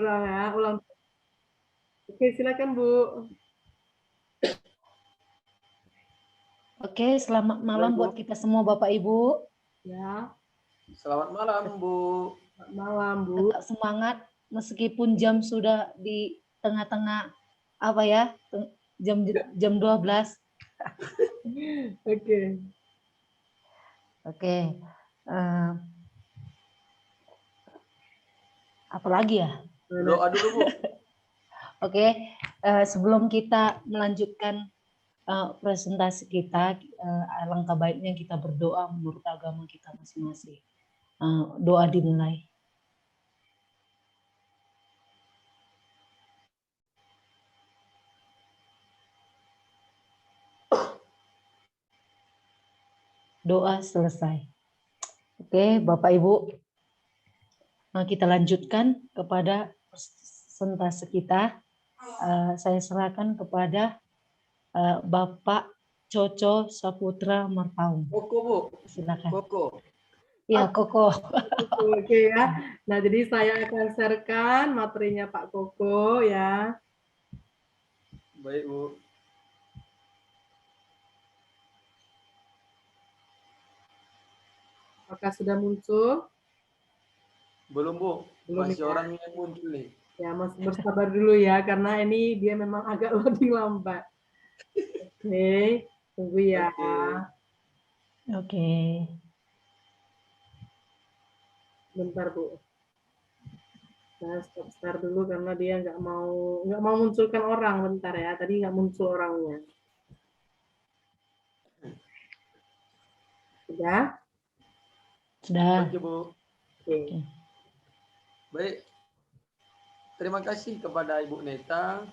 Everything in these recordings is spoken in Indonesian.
Ulang ya, ulang. Oke, silakan Bu. Oke, selamat malam Halo, Bu. buat kita semua Bapak Ibu. Ya, Selamat malam, Bu. selamat malam Bu. Tetap semangat meskipun jam sudah di tengah-tengah apa ya? Jam 12. Oke. Oke. eh, apa lagi ya? Doa dulu, Bu. Oke, sebelum kita melanjutkan presentasi kita, alangkah baiknya kita berdoa menurut agama kita masing-masing. Doa dimulai. Doa selesai. Oke, Bapak Ibu, kita lanjutkan kepada presentasi kita. Saya serahkan kepada Bapak Coco Saputra Marpaung. Koko, Bu. Silakan. Koko. Ya, Koko. Oke ya. Nah, jadi saya akan sharekan materinya Pak Koko ya. Baik, Bu. Apakah sudah muncul? Belum, Bu. Belum Masih ya. orang yang muncul nih. Ya, Mas bersabar dulu ya, karena ini dia memang agak loading lambat. Oke, tunggu ya. Oke. Bentar Bu. Saya start dulu karena dia nggak mau munculkan orang, bentar ya. Tadi nggak muncul orangnya. Sudah? Sudah. Oke, Bu. Oke. Baik. Terima kasih kepada Ibu Neta.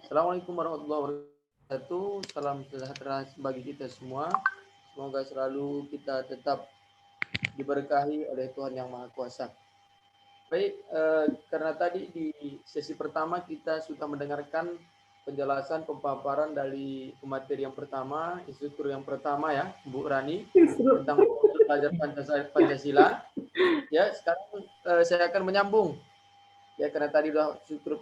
Assalamualaikum warahmatullahi wabarakatuh. Salam sejahtera bagi kita semua. Semoga selalu kita tetap diberkahi oleh Tuhan Yang Maha Kuasa. Baik, karena tadi di sesi pertama kita sudah mendengarkan penjelasan pemaparan dari materi yang pertama, instruktur yang pertama ya, Bu Rani, tentang belajar Pancasila. Ya, sekarang saya akan menyambung. Ya, karena tadi sudah instruktur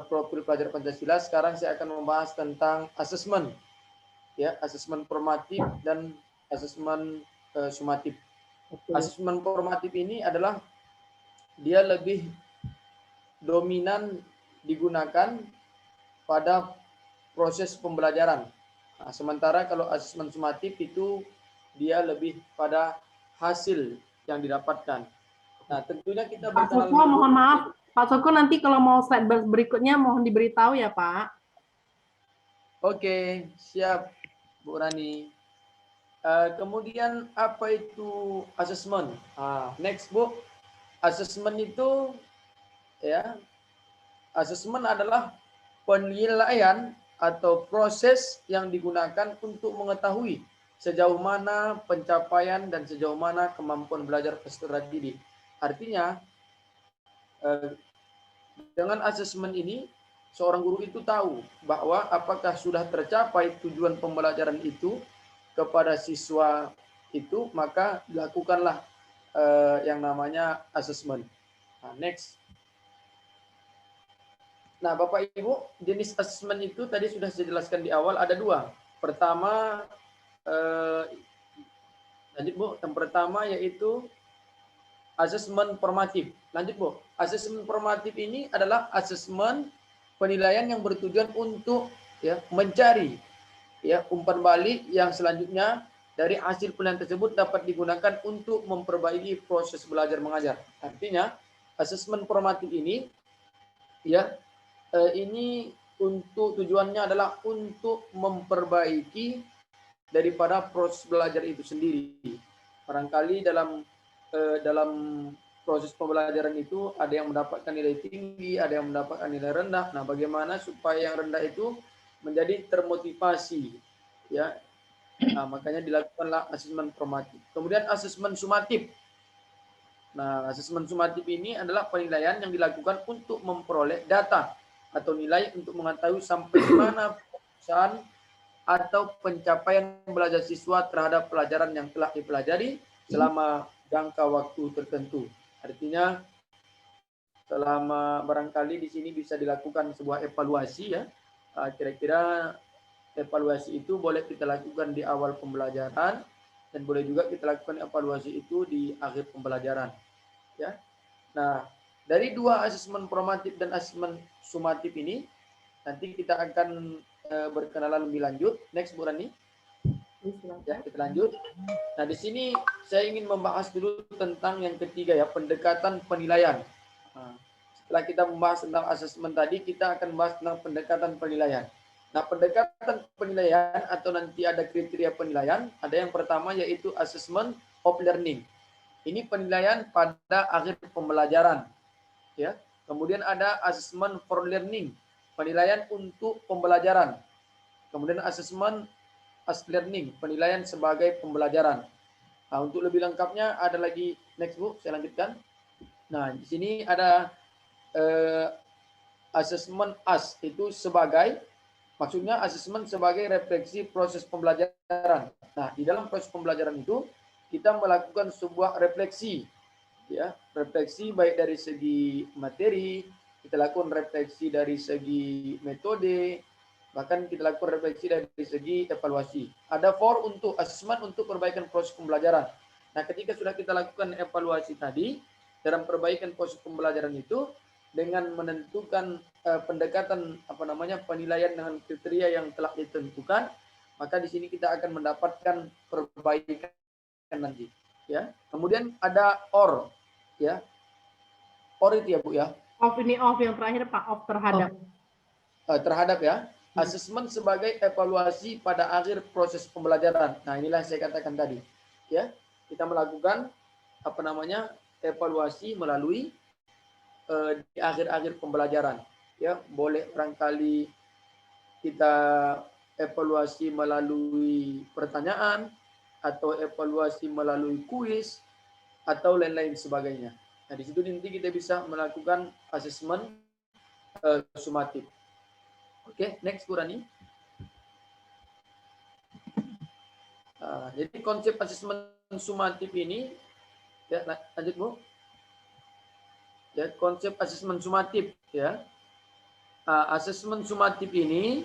profil pelajar Pancasila, sekarang saya akan membahas tentang asesmen. Ya, asesmen formatif dan asesmen sumatif. Asesmen formatif ini adalah dia lebih dominan digunakan pada proses pembelajaran. Nah, sementara kalau asesmen sumatif itu dia lebih pada hasil yang didapatkan. Nah, tentunya kita Pak berkenalan Soko, dulu. mohon maaf. Pak Soko, nanti kalau mau slide berikutnya mohon diberitahu ya, Pak. Oke, siap Bu Rani. Kemudian apa itu asesmen? Next Bu, asesmen itu ya, asesmen adalah penilaian atau proses yang digunakan untuk mengetahui sejauh mana pencapaian dan sejauh mana kemampuan belajar peserta didik. Artinya, dengan asesmen ini, seorang guru itu tahu bahwa apakah sudah tercapai tujuan pembelajaran itu kepada siswa itu, maka lakukanlah yang namanya asesmen. Next. Nah, Bapak Ibu, jenis asesmen itu tadi sudah saya jelaskan di awal, ada dua. Pertama, lanjut Bu, yang pertama yaitu asesmen formatif. Lanjut Bu, asesmen formatif ini adalah asesmen penilaian yang bertujuan untuk ya mencari ya umpan balik yang selanjutnya dari hasil penilaian tersebut dapat digunakan untuk memperbaiki proses belajar mengajar. Artinya, asesmen formatif ini ya ini untuk tujuannya adalah untuk memperbaiki daripada proses belajar itu sendiri. Barangkali dalam proses pembelajaran itu ada yang mendapatkan nilai tinggi, ada yang mendapatkan nilai rendah. Nah, bagaimana supaya yang rendah itu menjadi termotivasi, ya? Nah, makanya dilakukanlah asesmen formatif. Kemudian asesmen sumatif. Nah, asesmen sumatif ini adalah penilaian yang dilakukan untuk memperoleh data atau nilai untuk mengetahui sampai di mana perusahaan atau pencapaian belajar siswa terhadap pelajaran yang telah dipelajari selama jangka waktu tertentu. Artinya selama barangkali di sini bisa dilakukan sebuah evaluasi ya. Kira-kira evaluasi itu boleh kita lakukan di awal pembelajaran dan boleh juga kita lakukan evaluasi itu di akhir pembelajaran ya. Nah, dari dua asesmen formatif dan asesmen sumatif ini nanti kita akan berkenalan lebih lanjut. Next Bu Rani. Ya, kita lanjut. Nah, di sini saya ingin membahas dulu tentang yang ketiga ya, pendekatan penilaian. Nah, setelah kita membahas tentang asesmen tadi, kita akan membahas tentang pendekatan penilaian. Nah, pendekatan penilaian atau nanti ada kriteria penilaian, ada yang pertama yaitu assessment of learning. Ini penilaian pada akhir pembelajaran. Ya. Kemudian ada assessment for learning, penilaian untuk pembelajaran. Kemudian assessment as learning, penilaian sebagai pembelajaran. Nah, untuk lebih lengkapnya ada lagi, next Bu, saya lanjutkan. Nah, di sini ada assessment as itu sebagai, maksudnya asesmen sebagai refleksi proses pembelajaran. Nah, di dalam proses pembelajaran itu kita melakukan sebuah refleksi, ya, refleksi baik dari segi materi, kita lakukan refleksi dari segi metode, bahkan kita lakukan refleksi dari segi evaluasi. Ada for untuk asesmen untuk perbaikan proses pembelajaran. Nah, ketika sudah kita lakukan evaluasi tadi dalam perbaikan proses pembelajaran itu, dengan menentukan pendekatan penilaian dengan kriteria yang telah ditentukan, maka di sini kita akan mendapatkan perbaikan nanti ya. Kemudian ada or ya, or itu ya Bu ya, Off ini off yang terakhir Pak, off terhadap. Terhadap ya, asesmen sebagai evaluasi pada akhir proses pembelajaran. Nah, inilah saya katakan tadi ya, kita melakukan evaluasi melalui di akhir-akhir pembelajaran ya. Boleh barangkali kita evaluasi melalui pertanyaan atau evaluasi melalui kuis atau lain-lain sebagainya. Nah, di situ nanti kita bisa melakukan asesmen sumatif. Oke, next Bu Rani. Jadi konsep asesmen sumatif ini ya, lanjut Bu. Ya, konsep asesmen sumatif ya. Asesmen sumatif ini,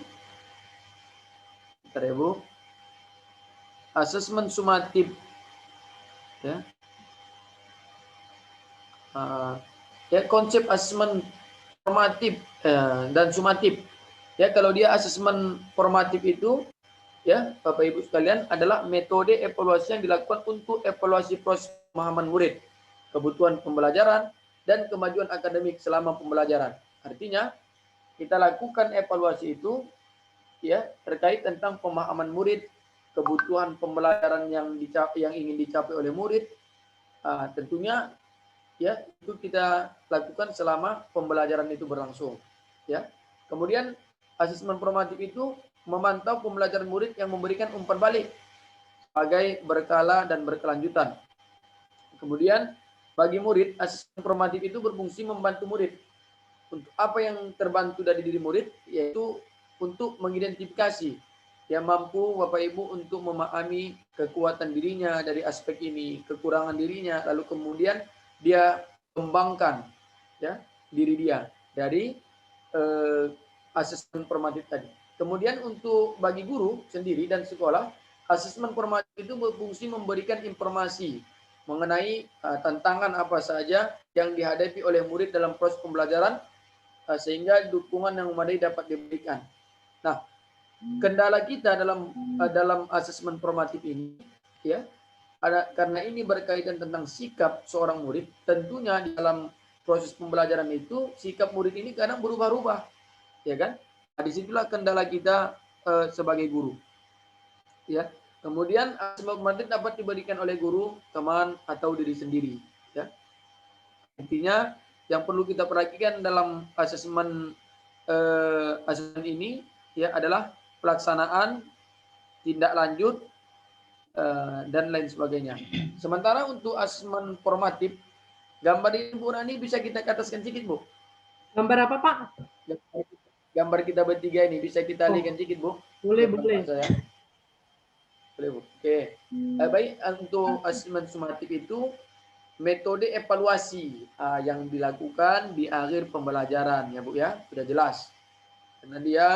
bentar ya Bu. Asesmen sumatif ya. Ya, konsep asesmen formatif dan sumatif. Ya, kalau dia asesmen formatif itu ya, Bapak Ibu sekalian, adalah metode evaluasi yang dilakukan untuk evaluasi proses pemahaman murid, kebutuhan pembelajaran dan kemajuan akademik selama pembelajaran. Artinya, kita lakukan evaluasi itu ya terkait tentang pemahaman murid, kebutuhan pembelajaran yang ingin dicapai oleh murid. Tentunya ya itu kita lakukan selama pembelajaran itu berlangsung ya. Kemudian asesmen formatif itu memantau pembelajaran murid yang memberikan umpan balik sebagai berkala dan berkelanjutan. Kemudian bagi murid, asesmen formatif itu berfungsi membantu murid untuk apa yang terbantu dari diri murid, yaitu untuk mengidentifikasi yang mampu Bapak Ibu untuk memahami kekuatan dirinya dari aspek ini, kekurangan dirinya, lalu kemudian dia kembangkan ya diri dia dari asesmen formatif tadi. Kemudian untuk bagi guru sendiri dan sekolah, asesmen formatif itu berfungsi memberikan informasi mengenai tantangan apa saja yang dihadapi oleh murid dalam proses pembelajaran sehingga dukungan yang memadai dapat diberikan. Nah, kendala kita dalam asesmen formatif ini ya, karena ini berkaitan tentang sikap seorang murid, tentunya di dalam proses pembelajaran itu sikap murid ini kadang berubah-ubah, ya kan? Nah, disitulah kendala kita sebagai guru, ya. Kemudian asesmen formatif dapat diberikan oleh guru, teman, atau diri sendiri, ya. Intinya yang perlu kita perhatikan dalam asesmen ini ya adalah pelaksanaan, tindak lanjut, dan lain sebagainya. Sementara untuk asesmen formatif, gambar ini Bu Rani bisa kita ataskan sedikit Bu. Gambar apa Pak? Gambar kita bertiga ini bisa kita alihkan sedikit Bu. Boleh, boleh. Boleh Bu. Oke. Baik, untuk asesmen sumatif itu metode evaluasi yang dilakukan di akhir pembelajaran ya Bu ya, sudah jelas. Karena dia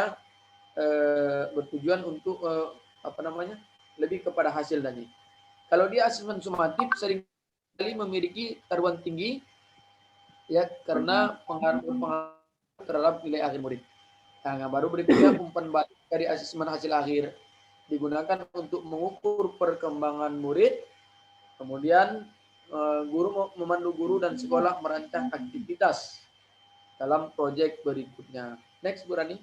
bertujuan untuk lebih kepada hasil tadi. Kalau dia asesmen sumatif seringkali memiliki taruhan tinggi ya karena pengaruh terhadap nilai akhir murid. Nah, baru berikutnya umpan balik dari asesmen hasil akhir digunakan untuk mengukur perkembangan murid. Kemudian guru memandu guru dan sekolah merancang aktivitas dalam proyek berikutnya. Next, Bu Rani.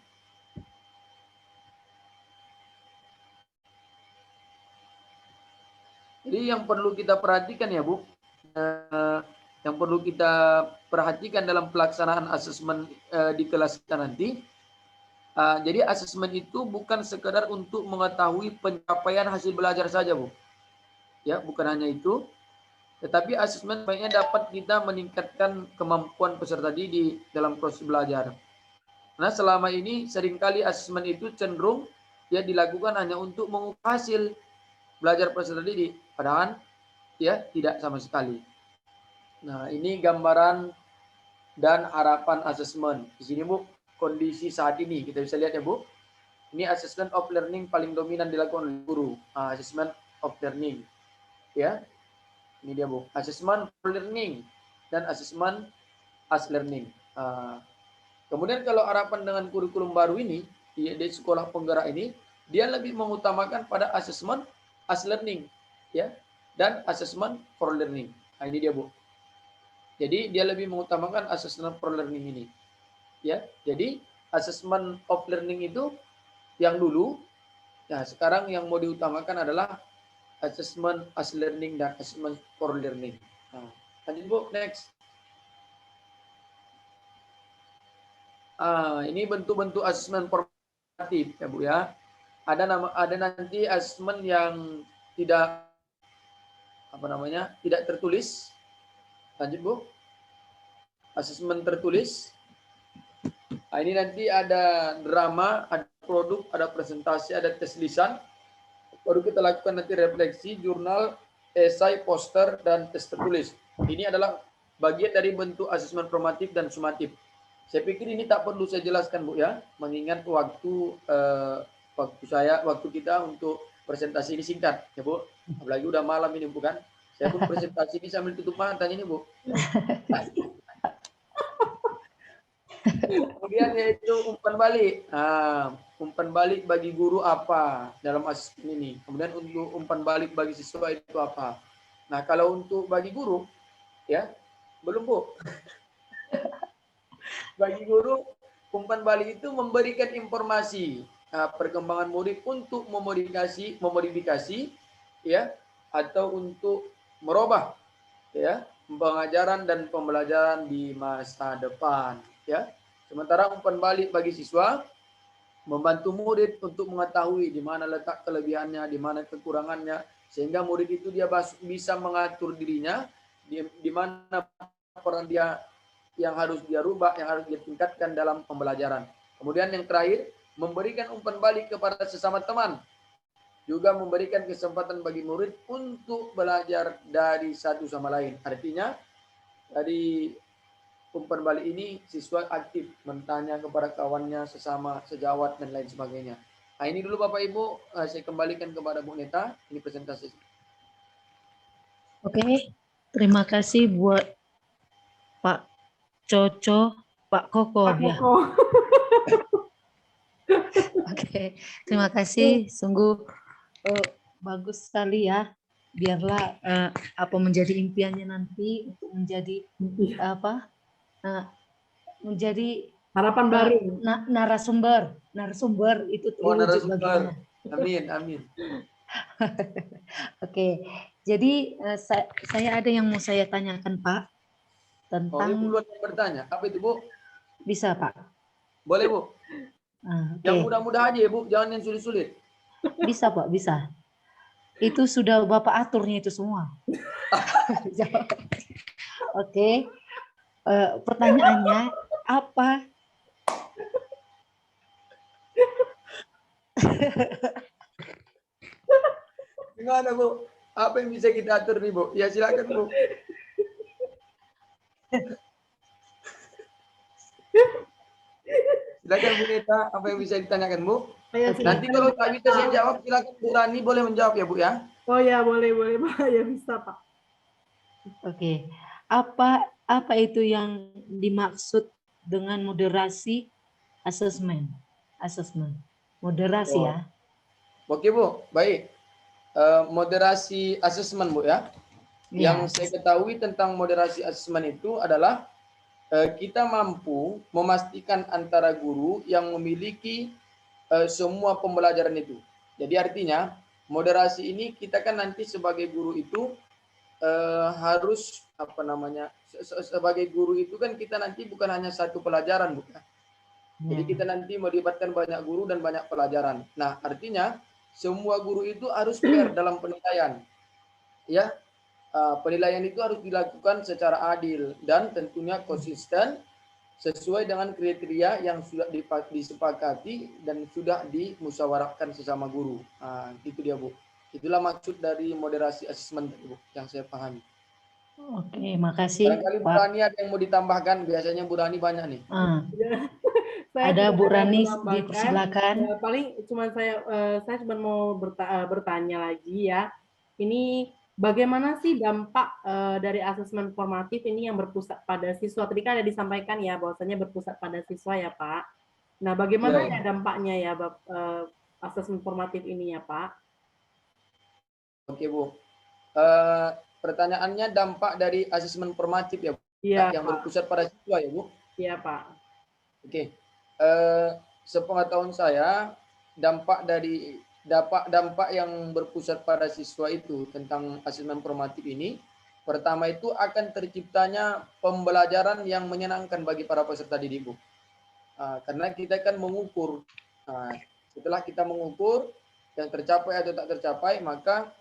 Jadi yang perlu kita perhatikan ya Bu, yang perlu kita perhatikan dalam pelaksanaan asesmen di kelas kita nanti. Jadi asesmen itu bukan sekedar untuk mengetahui pencapaian hasil belajar saja Bu. Ya, bukan hanya itu. Tetapi asesmen baiknya dapat kita meningkatkan kemampuan peserta didik di dalam proses belajar. Nah, selama ini seringkali asesmen itu cenderung ya dilakukan hanya untuk mengukur hasil belajar peserta didik, padahal ya tidak sama sekali. Nah, ini gambaran dan harapan asesmen. Di sini Bu, kondisi saat ini kita bisa lihat ya Bu. Ini assessment of learning paling dominan dilakukan oleh guru. Assessment of learning. Ya. Ini dia Bu, assessment for learning dan assessment as learning. Kemudian kalau harapan dengan kurikulum baru ini di sekolah penggerak ini, dia lebih mengutamakan pada assessment as learning, ya, dan assessment for learning. Nah, ini dia Bu. Jadi dia lebih mengutamakan assessment for learning ini, ya. Jadi assessment of learning itu yang dulu, nah sekarang yang mau diutamakan adalah assessment as learning dan assessment for learning. Nah, lanjut Bu, next. Ini bentuk-bentuk asesmen formatif ya Bu ya. Ada nanti asesmen yang tidak tidak tertulis. Lanjut Bu. Asesmen tertulis. Ini nanti ada drama, ada produk, ada presentasi, ada tes lisan. Baru kita lakukan nanti refleksi, jurnal, esai, poster, dan tes tertulis. Ini adalah bagian dari bentuk asesmen formatif dan sumatif. Saya pikir ini tak perlu saya jelaskan Bu ya, mengingat waktu kita untuk presentasi ini singkat ya Bu. Apalagi udah malam ini bukan. Saya pun presentasi ini sambil tutup mata ini Bu. Kemudian yaitu umpan balik. Umpan balik bagi guru apa dalam asesmen ini. Kemudian untuk umpan balik bagi siswa itu apa. Nah kalau untuk bagi guru ya belum Bu. Bagi guru, umpan balik itu memberikan informasi perkembangan murid untuk memodifikasi ya atau untuk merubah ya pengajaran dan pembelajaran di masa depan ya. Sementara umpan balik bagi siswa membantu murid untuk mengetahui di mana letak kelebihannya, di mana kekurangannya sehingga murid itu dia bisa mengatur dirinya di mana peran dia yang harus dia rubah, yang harus dia tingkatkan dalam pembelajaran. Kemudian yang terakhir, memberikan umpan balik kepada sesama teman. Juga memberikan kesempatan bagi murid untuk belajar dari satu sama lain. Artinya, dari umpan balik ini, siswa aktif bertanya kepada kawannya, sesama, sejawat, dan lain sebagainya. Nah, ini dulu Bapak Ibu, saya kembalikan kepada Bu Neta. Ini presentasi. Oke, terima kasih buat Pak Coco, Pak Koko ya. Oke, terima kasih. Sungguh bagus sekali ya. Biarlah apa menjadi impiannya nanti untuk menjadi menjadi harapan baru. Narasumber itu terwujud bagaimana. Amin. Oke, jadi saya ada yang mau saya tanyakan Pak. Tentang duluan yang bertanya. Apa itu Bu? Bisa Pak. Boleh Bu. Okay. Yang mudah-mudah aja ya Bu, jangan yang sulit-sulit. Bisa Pak, bisa. Itu sudah Bapak aturnya itu semua. Oke. Pertanyaannya apa? Gimana Bu? Apa yang bisa kita atur nih Bu? Ya silakan Bu. Silakan Bu Neta, apa yang bisa ditanyakan Bu? Ya, Oke. Nanti kalau tak bisa saya jawab, silakan Bu Rani boleh menjawab ya Bu ya. Oh ya, boleh Pak. Ya bisa Pak. Oke. Apa itu yang dimaksud dengan moderasi asesmen? Asesmen. Moderasi Oh, ya. oke Bu, baik. Moderasi asesmen Bu ya. Iya. Yang saya ketahui tentang moderasi asesmen itu adalah kita mampu memastikan antara guru yang memiliki semua pembelajaran itu. Jadi artinya moderasi ini kita kan nanti sebagai guru itu harus apa namanya sebagai guru itu kan kita nanti bukan hanya satu pelajaran bukan. Jadi Ya. kita nanti melibatkan banyak guru dan banyak pelajaran. Nah artinya semua guru itu harus fair dalam penilaian. Ya, penilaian itu harus dilakukan secara adil dan tentunya konsisten sesuai dengan kriteria yang sudah disepakati dan sudah dimusyawarahkan sesama guru. Itu dia Bu. Itulah maksud dari moderasi asesmen Bu yang saya pahami. Oke, makasih Barangkali Bu Pak. Rani ada yang mau ditambahkan. Biasanya Bu Rani banyak nih. Ya. Saya Ada tidak Bu Rani, menambahkan. dipersilakan. Ya, paling cuma saya cuma mau bertanya lagi ya. Ini bagaimana sih dampak dari asesmen formatif ini yang berpusat pada siswa? Tadi kan ada disampaikan ya bahwasanya berpusat pada siswa ya Pak. Nah, bagaimana Ya. ya dampaknya ya asesmen formatif ini ya Pak? Oke Bu. Pertanyaannya dampak dari asesmen formatif ya Bu, Iya yang Pak. berpusat pada siswa ya Bu. Iya Pak. Oke. Sepengetahuan saya dampak yang berpusat pada siswa itu tentang asesmen formatif ini, pertama itu akan terciptanya pembelajaran yang menyenangkan bagi para peserta didik Bu. Karena kita kan mengukur. Setelah kita mengukur yang tercapai atau tak tercapai, maka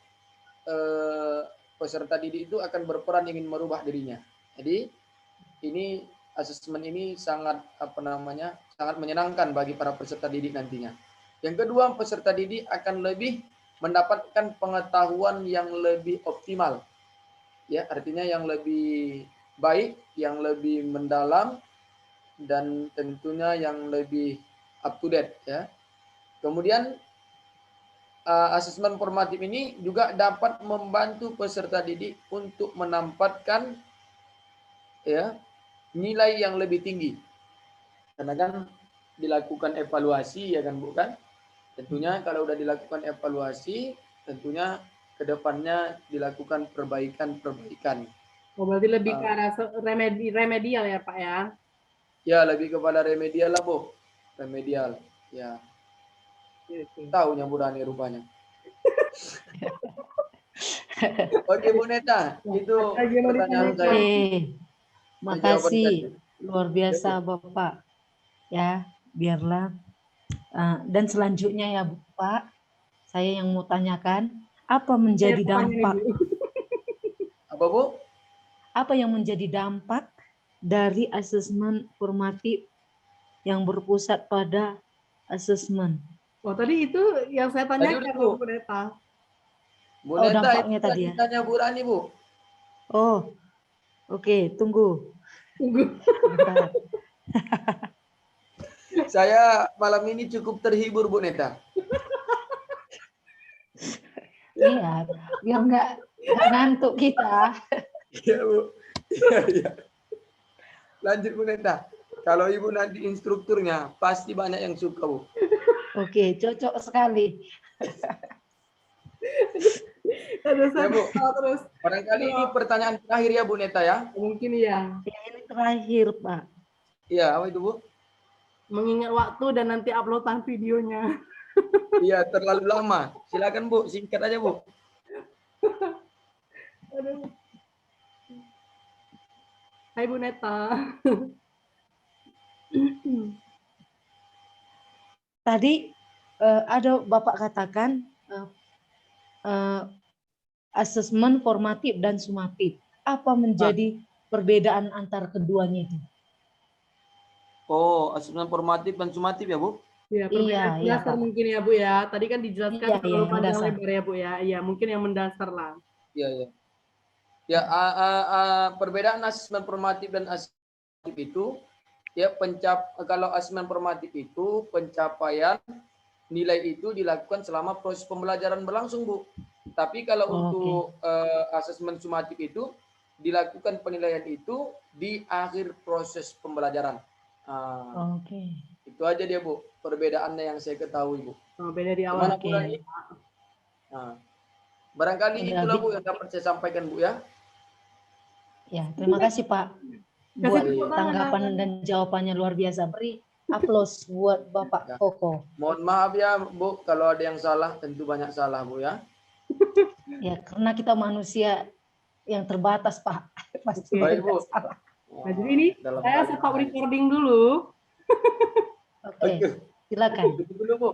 peserta didik itu akan berperan ingin merubah dirinya. Jadi ini asesmen ini sangat sangat menyenangkan bagi para peserta didik nantinya. Yang kedua, peserta didik akan lebih mendapatkan pengetahuan yang lebih optimal. Ya, artinya yang lebih baik, yang lebih mendalam dan tentunya yang lebih up to date ya. Kemudian asesmen formatif ini juga dapat membantu peserta didik untuk menempatkan ya nilai yang lebih tinggi. Karena kan dilakukan evaluasi ya kan Bu kan. Tentunya kalau udah dilakukan evaluasi, tentunya ke depannya dilakukan perbaikan-perbaikan. Oh, berarti lebih ke arah remedial ya Pak ya? Ya, lebih kepada remedial lah Bu. Remedial. Ya. Tahunya Bu Rani rupanya. Oke Bu Neta, itu pertanyaan saya. Oke, makasih luar biasa Bapak. Ya, biarlah. Dan selanjutnya ya Pak, saya yang mau tanyakan, apa menjadi dampak? Apa Bu? Apa yang menjadi dampak dari asesmen formatif yang berpusat pada asesmen? Oh, tadi itu yang saya tanyakan Bu Neta. Bu Neta, dampaknya itu tadi ya. Tanya Bu Rani Bu. Oh, oke, tunggu. Saya malam ini cukup terhibur Bu Neta. Iya, biar nggak ngantuk kita. Iya Bu. Iya. Lanjut Bu Neta. Kalau Ibu nanti instrukturnya, pasti banyak yang suka Bu. Oke, cocok sekali. Ya Bu. Terus. Barangkali ini pertanyaan terakhir ya Bu Neta ya. Mungkin ya. Ini terakhir Pak. Iya, apa itu Bu? Mengingat waktu dan nanti uploadan videonya. Iya, terlalu lama. Silakan Bu, singkat aja Bu. Aduh. Hai Bu Neta. Tadi ada Bapak katakan asesmen formatif dan sumatif. Apa menjadi perbedaan antara keduanya itu? Oh, asesmen formatif dan sumatif ya Bu? Ya, perbedaan mendasar mungkin ya Bu ya. Tadi kan dijelaskan terlalu panjang lebar ya Bu ya. Iya, mungkin yang mendasar lah. Iya, iya. Ya, perbedaan asesmen formatif dan asesmen itu, ya kalau asesmen formatif itu pencapaian nilai itu dilakukan selama proses pembelajaran berlangsung, Bu. Tapi kalau Oke. untuk asesmen sumatif itu dilakukan penilaian itu di akhir proses pembelajaran. Oke. Itu aja dia, Bu, perbedaannya yang saya ketahui, Bu. Oh, beda di awal. Gimana, Bu Oke. Rani? Nah, barangkali Udah, itulah, Bu, yang dapat saya sampaikan, Bu, ya. Ya, terima kasih Pak Kasih buat tepuk tanggapan tangan. dan jawabannya luar biasa. Beri aplaus buat Bapak Ya. Koko. Mohon maaf ya, Bu, kalau ada yang salah, tentu banyak salah, Bu, ya. Ya, karena kita manusia yang terbatas, Pak. Pasti Oke. Baik, banyak Bu. salah. Nah, jadi ini Dalam saya hal stop ini. recording dulu. Oke, silakan. Itu dulu, Bu.